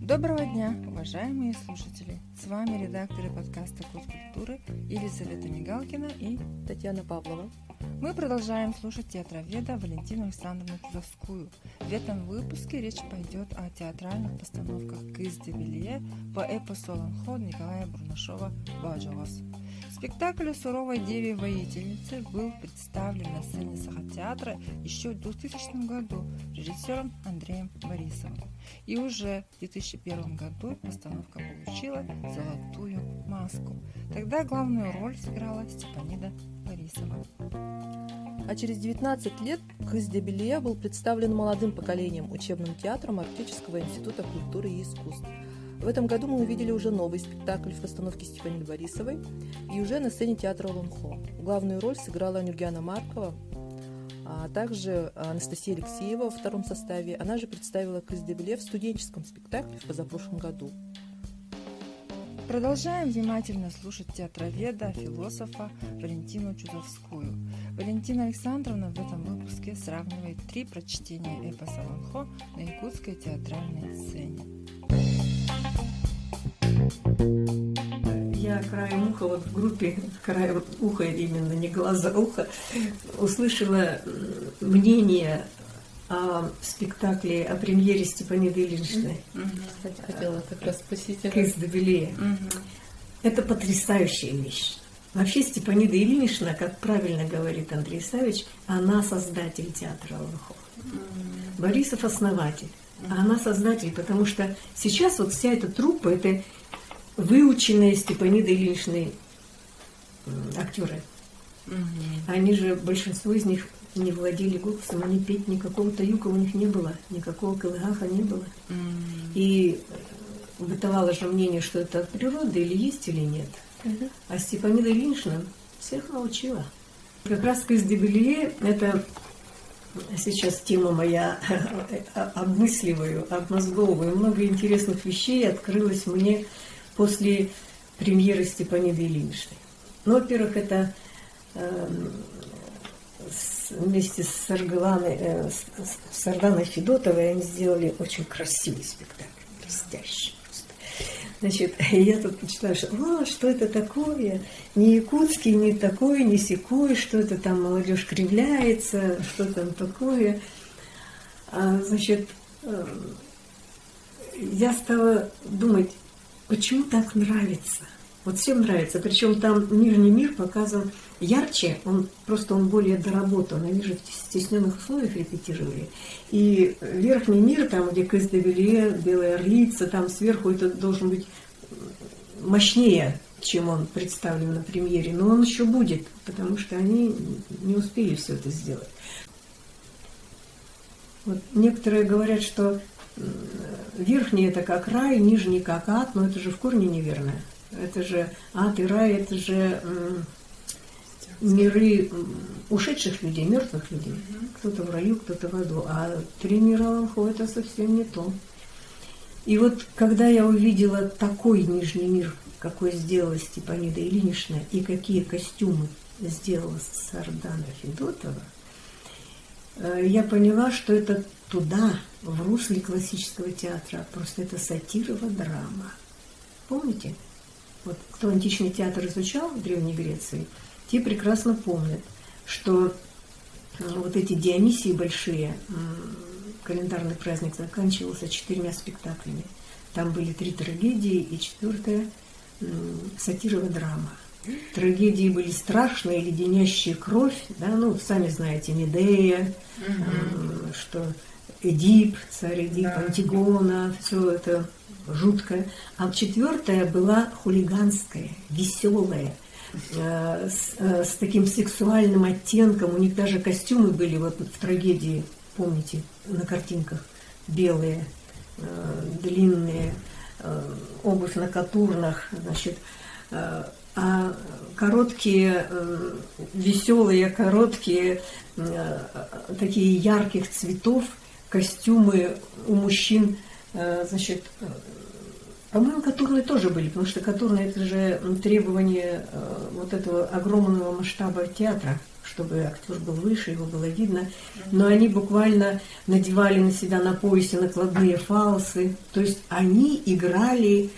Доброго дня, уважаемые слушатели! С вами редакторы подкаста «Код культуры» Елизавета Мигалкина и Татьяна Павлова. Мы продолжаем слушать театроведа Валентину Александровну Чудовскую. В этом выпуске речь пойдет о театральных постановках «Кыз де Белие» по эпосу Аланхо Николая Бурнашова «Бажавас». Спектакль о суровой деве-воительнице был представлен на сцене Сахатеатра еще в 2000 году режиссером Андреем Борисовым. И уже в 2001 году постановка получила «Золотую маску». Тогда главную роль сыграла Степанида Борисова. А через 19 лет «Кыз де Белие» был представлен молодым поколением учебным театром Арктического института культуры и искусств. В этом году мы увидели уже новый спектакль в постановке Степаниды Борисовой и уже на сцене театра Аланхо. Главную роль сыграла Нюргена Маркова, а также Анастасия Алексеева во втором составе. Она же представила «Кыз де Белие» в студенческом спектакле в позапрошлом году. Продолжаем внимательно слушать театроведа, философа Валентину Чудовскую. Валентина Александровна в этом выпуске сравнивает 3 прочтения эпоса Аланхо на якутской театральной сцене. Я краем уха, вот в группе краем уха, именно не глаза, уха, услышала мнение о спектакле, о премьере Степаниды Ильиничны. Кстати, хотела как раз спросить. «Кыз де Белие». Это потрясающая вещь. Вообще Степанида Ильинична, как правильно говорит Андрей Савич, она создатель театра Аланхо. Борисов основатель, а она создатель, потому что сейчас вот вся эта труппа, это выученные Степанидой Ильиничной актеры. Они же, большинство из них не владели голосом, они петь никакого таюка у них не было, никакого кылыгаха не было. И бытовало же мнение, что это от природы, или есть, или нет. А Степанида Ильинична всех научила. Как раз «Кыз де Белие» — это сейчас тема моя, обмысливаю, обмозговываю. Много интересных вещей открылось мне после премьеры Степаниды Ильиничны. Ну, во-первых, это вместе с Сарданой Федотовой они сделали очень красивый спектакль, блестящий просто. Значит, я тут почитала, что это такое, не якутский, не такое, не сякое, что это там молодежь кривляется, что там такое. Значит, я стала думать, почему так нравится? Вот всем нравится. Причем там Нижний мир показан ярче, он более доработан. Они же в стесненных условиях репетировали. И Верхний мир, там, где «Кыз де Белие», «Белая орлица», там сверху это должен быть мощнее, чем он представлен на премьере. Но он еще будет, потому что они не успели все это сделать. Вот некоторые говорят, что верхний это как рай, нижний как ад, но это же в корне неверно. Это же ад и рай, это же миры ушедших людей, мертвых людей. Кто-то в раю, кто-то в аду. А 3 мира Аланхо — это совсем не то. И вот когда я увидела такой Нижний мир, какой сделала Степанида Ильинична, и какие костюмы сделала Сардана Федотова, я поняла, что это туда, в русле классического театра. Просто это сатирова драма. Помните? Вот кто античный театр изучал в Древней Греции, те прекрасно помнят, что вот эти Дионисии большие, календарный праздник заканчивался 4 спектаклями. Там были 3 трагедии и 4-я сатирова драма. Трагедии были страшные, леденящие кровь, да, ну, сами знаете, Медея, что Эдип, царь Эдип, Антигона, все это жуткое. А 4-я была хулиганская, веселая, с таким сексуальным оттенком. У них даже костюмы были вот в трагедии, помните, на картинках, белые, длинные, обувь на катурнах, значит, а короткие, веселые, короткие, такие ярких цветов костюмы у мужчин, значит, по-моему, катурные тоже были, потому что катурные — это же требование вот этого огромного масштаба театра, чтобы актер был выше, его было видно. Но они буквально надевали на себя на поясе накладные фалсы. То есть они играли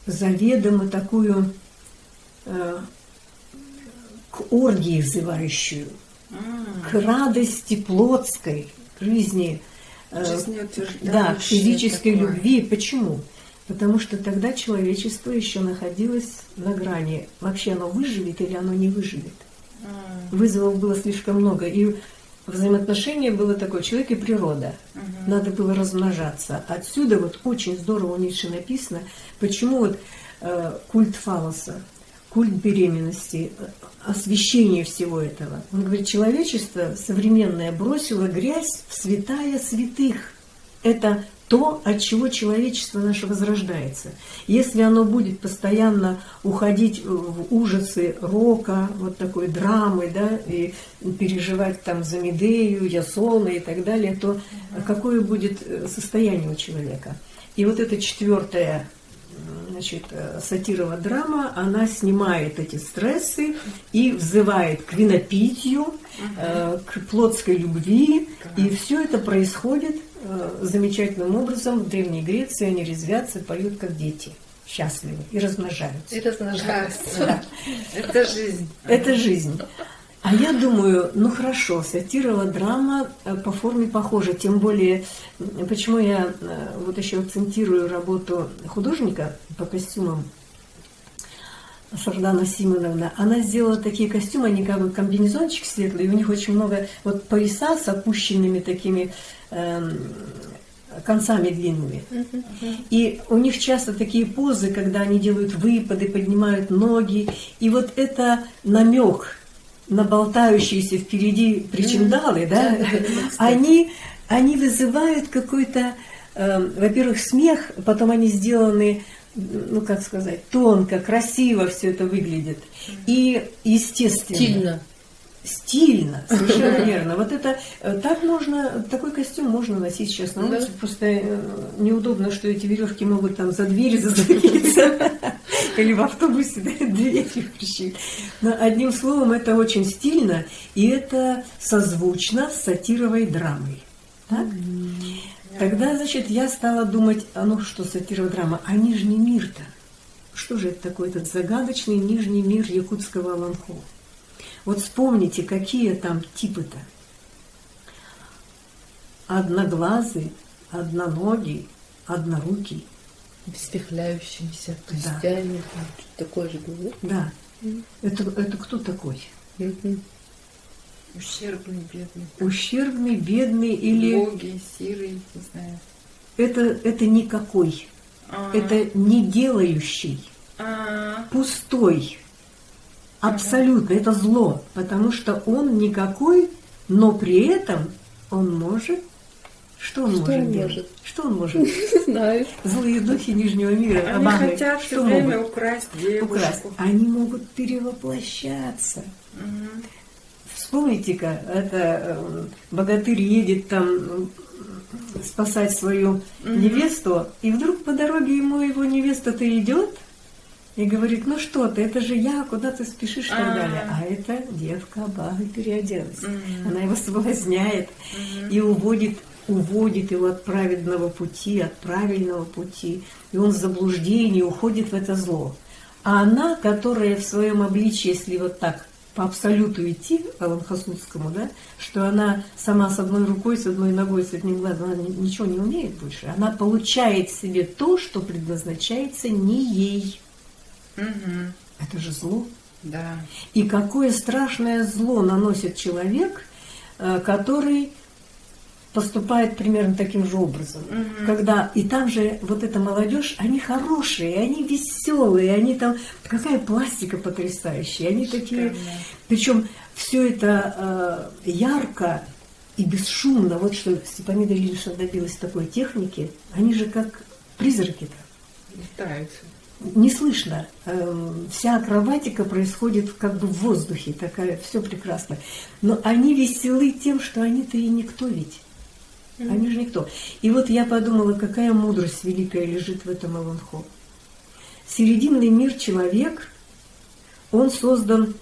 заведомо такую к оргии взывающую, к радости плотской, к жизни, да, к физической такое. любви. Почему? Потому что тогда человечество еще находилось на грани. Вообще оно выживет или оно не выживет. Вызовов было слишком много. И взаимоотношение было такое: человек и природа. Надо было размножаться. Отсюда вот очень здорово у Ницше написано, почему вот культ фалоса, культ беременности, освящение всего этого. Он говорит, человечество современное бросило грязь в святая святых. Это то, от чего человечество наше возрождается. Если оно будет постоянно уходить в ужасы рока, вот такой драмы, да, и переживать там за Медею, Ясона и так далее, то какое будет состояние у человека? И вот эта 4-я, значит, сатирова драма, она снимает эти стрессы и взывает к винопитию, к плотской любви, и все это происходит замечательным образом. В Древней Греции они резвятся, поют как дети, счастливы и размножаются. И размножаются. Да. Это жизнь. Это жизнь. А я думаю, ну хорошо, сатирова драма по форме похожа, тем более, почему я вот еще акцентирую работу художника по костюмам, Сардана Симоновна. Она сделала такие костюмы, они как бы комбинезончик светлый, и у них очень много вот пояса с опущенными такими концами длинными. И у них часто такие позы, когда они делают выпады, поднимают ноги, и вот это намек на болтающиеся впереди причиндалы, да, они вызывают какой-то, во-первых, смех, потом они сделаны, ну как сказать, тонко, красиво все это выглядит. И естественно. Стильно, совершенно верно. Вот это так можно, такой костюм можно носить сейчас на улице. Просто неудобно, что эти веревки могут там за дверь зацепиться. Или в автобусе дверь прищемить. Но одним словом, это очень стильно, и это созвучно с сатировой драмой. Так? Тогда, значит, я стала думать, а ну что, сатировая драма, а нижний мир-то? Что же это такое, этот загадочный нижний мир якутского Аланхо? Вот вспомните, какие там типы-то. Одноглазый, одноногий, однорукий. Вспихляющимися Да. костями. Такое же было. Да. Это кто такой? Ущербный, бедный. Ущербный, бедный или... Убогий, сирый, не знаю. Это никакой. Это не делающий. Пустой. Абсолютно. Это зло. Потому что он никакой, но при этом он может... Что он может делать? Что он может? Не знаю. Злые духи Нижнего мира. Они Обамы, хотят все что время могут? украсть девушку. Украсть. Они могут перевоплощаться. Вспомните-ка, это богатырь едет там спасать свою невесту, и вдруг по дороге ему его невеста-то идет и говорит, ну что ты, это же я, куда ты спешишь и так далее. А эта девка Абага переоделась. Она его соблазняет и уводит его от праведного пути, от правильного пути. И он в заблуждении уходит в это зло. А она, которая в своем обличии, если вот так по абсолюту идти, Аланхасудскому, да, что она сама с одной рукой, с одной ногой, с одним глазом, она ничего не умеет больше. Она получает себе то, что предназначается не ей. Это же зло. Да. И какое страшное зло наносит человек, который поступает примерно таким же образом. Когда и там же вот эта молодежь, они хорошие, они веселые, они там, какая пластика потрясающая, они такие, причем все это ярко и бесшумно. Вот что Степанида Ильинична добилась такой техники, они же как призраки-то. Летаются. Не слышно. Вся акробатика происходит как бы в воздухе, такая, все прекрасно. Но они веселы тем, что они-то и никто ведь. Они же никто. И вот я подумала, какая мудрость великая лежит в этом Аланхо. Серединный мир человек, он создан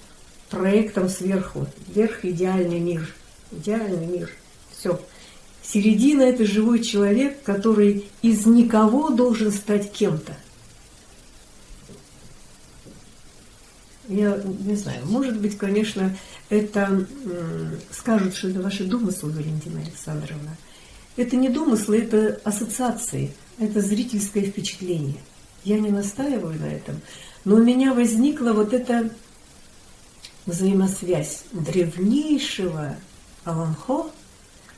проектом сверху. Вверх идеальный мир. Идеальный мир. Все. Середина – это живой человек, который из никого должен стать кем-то. Я не знаю, может быть, конечно, это скажут, что это ваши домыслы, Валентина Александровна. Это не домыслы, это ассоциации, это зрительское впечатление. Я не настаиваю на этом, но у меня возникла вот эта взаимосвязь древнейшего Аланхо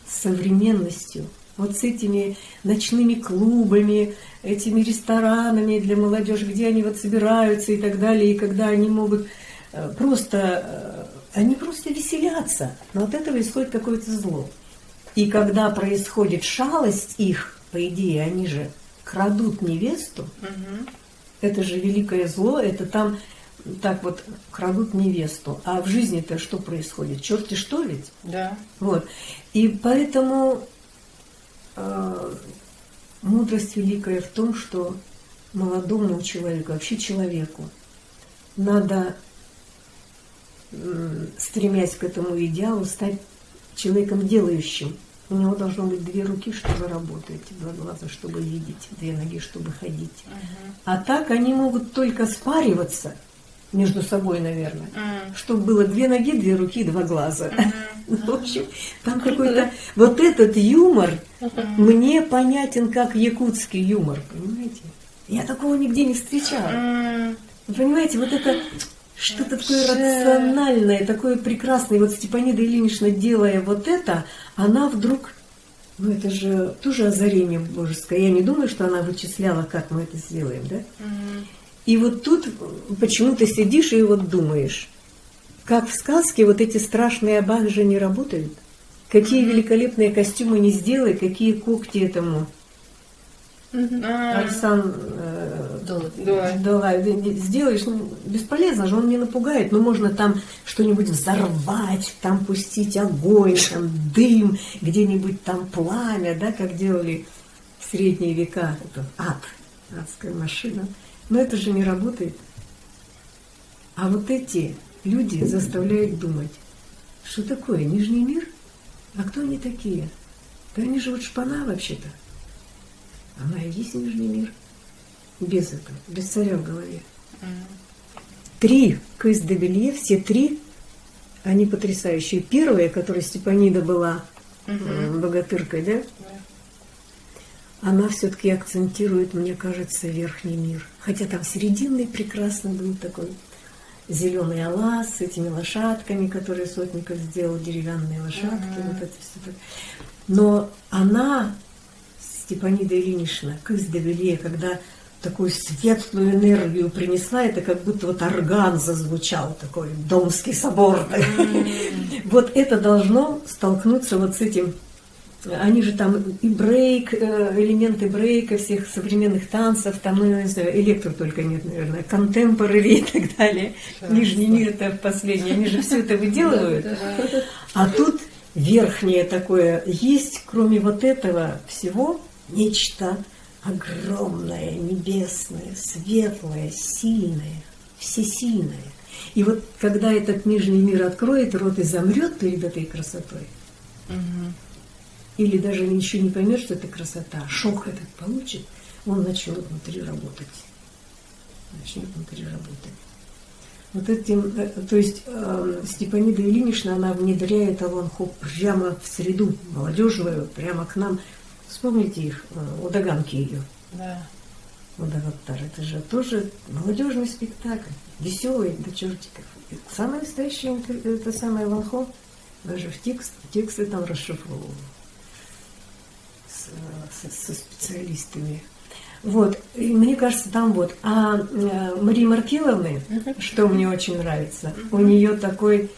с современностью. Вот с этими ночными клубами, этими ресторанами для молодежи, где они вот собираются и так далее, и когда они могут они просто веселятся, но от этого исходит какое-то зло. И когда происходит шалость их, по идее, они же крадут невесту, это же великое зло, это там так вот крадут невесту. А в жизни-то что происходит? Черти что ведь? Да. Вот. И поэтому мудрость великая в том, что молодому человеку, вообще человеку, надо, стремясь к этому идеалу, стать человеком делающим. У него должно быть 2 руки, чтобы работать, 2 глаза, чтобы видеть, 2 ноги, чтобы ходить. А так они могут только спариваться между собой, наверное, чтобы было 2 ноги, 2 руки, 2 глаза. В общем, там какой-то... Вот этот юмор мне понятен как якутский юмор, понимаете? Я такого нигде не встречала. Вы понимаете, вот это что-то такое рациональное, такое прекрасное. И вот Степанида Ильинична, делая вот это, она вдруг... Ну, это же тоже озарение божеское. Я не думаю, что она вычисляла, как мы это сделаем, да? И вот тут почему-то сидишь и вот думаешь, как в сказке вот эти страшные абахи же не работают. Какие великолепные костюмы не сделай, какие когти этому Арсан сделаешь, ну, бесполезно же, он не напугает, но можно там что-нибудь взорвать, там пустить огонь, там дым, где-нибудь там пламя, да, как делали в средние века, это адская машина. Но это же не работает. А вот эти люди заставляют думать, что такое Нижний мир? А кто они такие? Да они же вот шпана вообще-то. Она и есть Нижний мир. Без этого, без царя в голове. 3 Кыс де Белье, все 3, они потрясающие. Первая, которая Степанида была богатыркой, да? Она все-таки акцентирует, мне кажется, верхний мир. Хотя там серединный прекрасный был такой зеленый алаз с этими лошадками, которые Сотников сделал, деревянные лошадки, вот это все так. Но она, Степанида Ильинична, Кыс де Белье, когда такую светлую энергию принесла, это как будто вот орган зазвучал, такой Домский собор. Вот это должно столкнуться вот с этим. Они же там и брейк, элементы брейка, всех современных танцев, там, ну, не знаю, электро только нет, наверное, контемпорари и так далее. Нижний мир это в последний, они же все это выделывают. А тут верхнее такое есть, кроме вот этого всего, нечто огромное, небесное, светлое, сильное, всесильное. И вот когда этот нижний мир откроет рот и замрет перед этой красотой, или даже еще не поймет, что это красота, а шок этот получит, он начнет внутри работать. Вот этим, то есть Степанида Ильинична, она внедряет Аланхо прямо в среду молодежную, прямо к нам. Вспомните их, у Таганки ее. Да. Удагаттар, это же тоже молодежный спектакль, веселый до чертиков. Самое настоящее, это самое Аланхо, даже в тексты там расшифровывал со специалистами. Вот, и мне кажется, там вот. А Марии Маркеловны, что мне очень нравится, у нее такой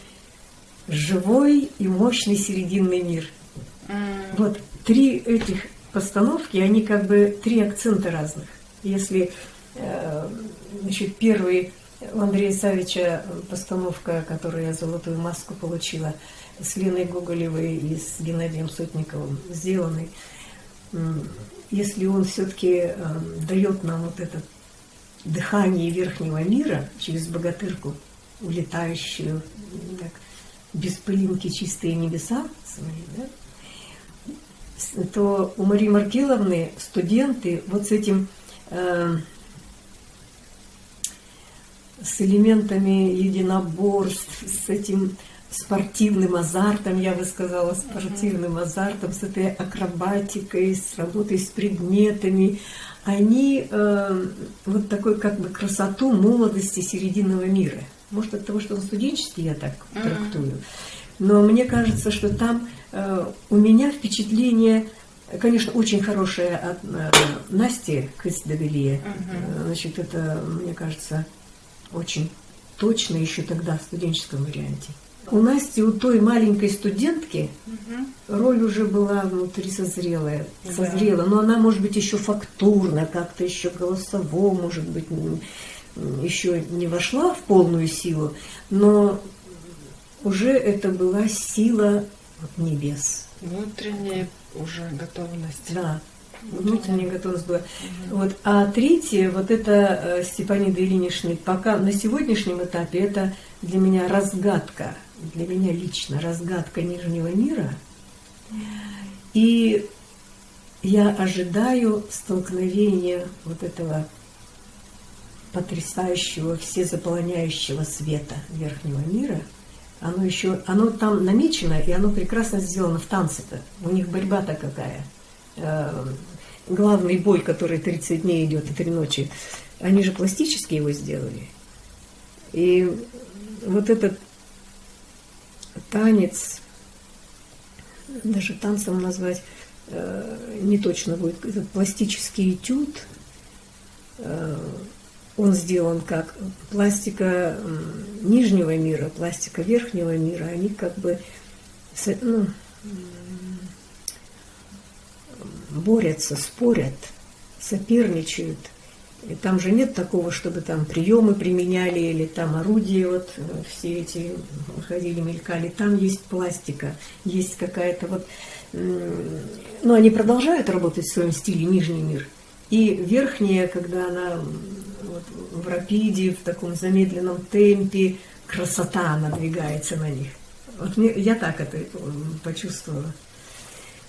живой и мощный серединный мир. Вот 3 этих постановки, они как бы 3 акцента разных. Если, значит, первый у Андрея Савича постановка, которую я «Золотую маску» получила, с Леной Гоголевой и с Геннадием Сотниковым сделанный, если он все-таки дает нам вот это дыхание верхнего мира через богатырку, улетающую, так, без пылинки чистые небеса свои, да, то у Марии Маркеловны студенты вот с этим, с элементами единоборств, с этим спортивным азартом, я бы сказала, спортивным азартом, с этой акробатикой, с работой с предметами, они вот такой как бы красоту молодости серединного мира. Может, от того, что он студенческий, я так трактую. Но мне кажется, что там у меня впечатление, конечно, очень хорошее от Насти Кыц-де-Вилье. Значит, это, мне кажется, очень точно еще тогда в студенческом варианте. У Насти, у той маленькой студентки, роль уже была внутри созрелая, но она, может быть, еще фактурно, как-то еще голосово, может быть, еще не вошла в полную силу, но уже это была сила небес. Внутренняя уже готовность. Да, внутренняя готовность была. Вот. А третье, вот это Степаниды Ильиничны, пока на сегодняшнем этапе это для меня разгадка, для меня лично разгадка нижнего мира. И я ожидаю столкновения вот этого потрясающего, всезаполоняющего света верхнего мира. Оно там намечено, и оно прекрасно сделано в танце-то. У них борьба-то какая. Главный бой, который 30 дней идет и 3 ночи, они же пластически его сделали. И вот этот танец, даже танцем назвать не точно будет, этот пластический этюд, он сделан как пластика нижнего мира, пластика верхнего мира, они как бы борются, спорят, соперничают. И там же нет такого, чтобы там приемы применяли или там орудия, вот все эти ходили, мелькали. Там есть пластика, есть какая-то вот... Ну, они продолжают работать в своем стиле нижний мир. И верхняя, когда она вот, в рапиде, в таком замедленном темпе, красота надвигается на них. Вот я так это почувствовала.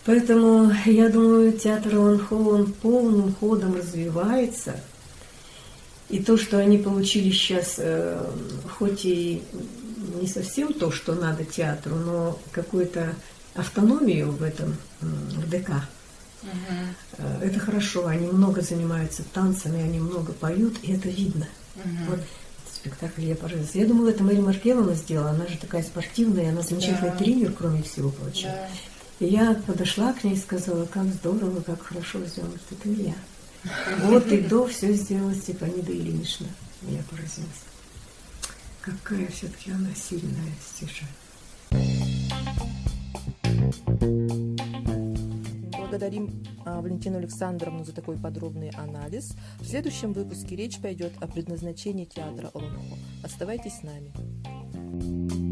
Поэтому я думаю, театр Алан-Хо, он полным ходом развивается. И то, что они получили сейчас, хоть и не совсем то, что надо театру, но какую-то автономию в этом, в ДК. Это хорошо, они много занимаются танцами, они много поют, и это видно. Вот этот спектакль я поразилась. Я думала, это Мария Маркеловна сделала, она же такая спортивная, она замечательный тренер, кроме всего прочего. И я подошла к ней и сказала, как здорово, как хорошо сделано, это не я. Вот и до все сделала Степанида Ильинична. Я поразилась. Какая все-таки она сильная стежа. Благодарим Валентину Александровну за такой подробный анализ. В следующем выпуске речь пойдет о предназначении театра Алан-Хо. Оставайтесь с нами.